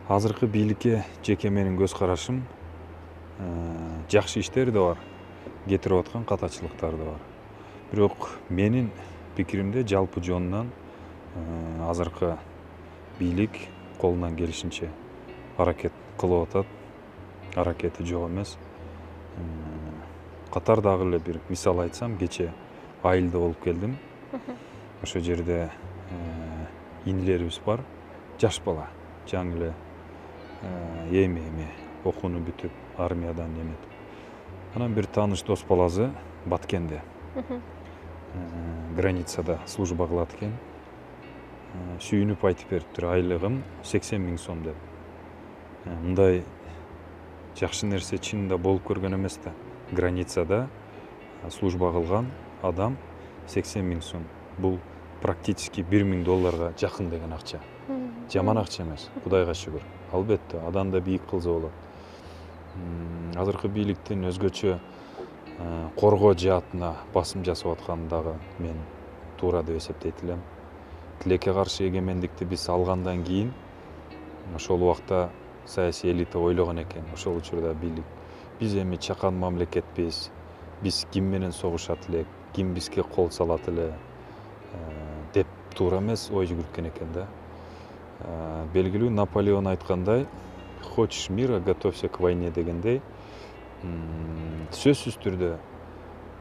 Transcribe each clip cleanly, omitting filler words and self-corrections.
Азыркы бийликке жеке менин көз карашым жакшы иштер да бар, кетирип аткан катачылыктар да бар. Бирок менин пикиримде жалпы жонунан азыркы бийлик колунан келишинче аракет кылып атат. Аракети жок эмес. Катар дагы эле бир мисал айтсам, кече айылда болуп келдим. Ошол жерде инилерибиз бар, жаш бала, жаңы эле эми окууну бүтүп армиядан эметип. Анан бир тааныш дос баласы Баткенде границада служба кылат экен. Сүйүнүп айтып бериптир, айлыгым 80 000 сом деп. Мындай жакшы нерсе чынында болуп көргөн эмес да. Границада служба кылган адам 80 000 сом. Бул практически $1000 жакын деген акча. Жаман акча эмес, Кудайга шүгүр. Албетте, адамды бийик кылса болот. Азыркы бийликтин өзгөчө коргоо жаатына басым жасап атканын дагы мен туура деп эсептейт элем. Тилекке каршы эгемендикти биз алгандан кийин ошол убакта саясий элита ойлогон экен, ошол учурда бийлик биз эми чакан мамлекетпиз, биз ким менен согушат элек, ким бизге кол салат эле деп туура эмес ой жүгүрткөн экен да. Белгилүү Наполеон айткандай, хочешь мира, готовься к войне дегендей, сөзсүз түрдө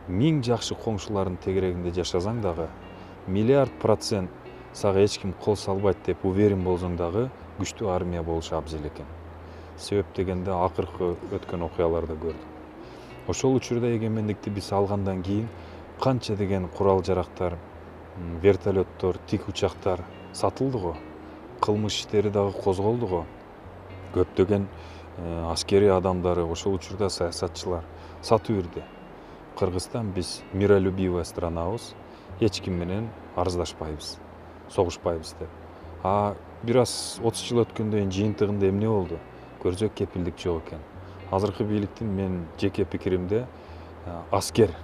1000 жакшы коңшулардын тегерегинде жашасаң дагы, %100% сага эч ким кол салбайт деп уверен болсоң дагы күчтүү армия болуш абзел экен. Себеп дегенде акыркы өткөн окуяларды көрдүк. Ошол учурда эгемендикти биз алгандан кийин канча деген курал жарактар, вертолеттор, тик учактар сатылды го. Кылмыш иштери дагы козголду го. Көптөгөн аскери адамдары, ошол учурда саясатчылар сатып жүрдү. Кыргызстан биз миролюбивая странабыз, эч ким менен арыздашпайбыз, согушпайбыз деп. Бир аз 30 жыл өткөндөн кийин жыйынтыгында эмне болду? Көрсөк кепилдик жок экен. Азыркы бийликтин мен жеке пикиримде аскер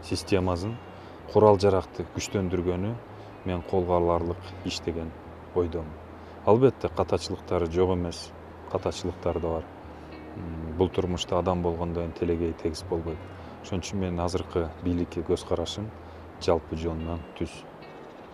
системасын, курал жаракты күчтөндүргөнү мен колго аларлык иш деген ойдомун. Албетте катачылыктары жок эмес, катачылыктар да бар. Бул турмушта адам болгондон телегей тегиз болбойт. Ошон үчүн мен азыркы бийликке көз карашым жалпы жонунан түз.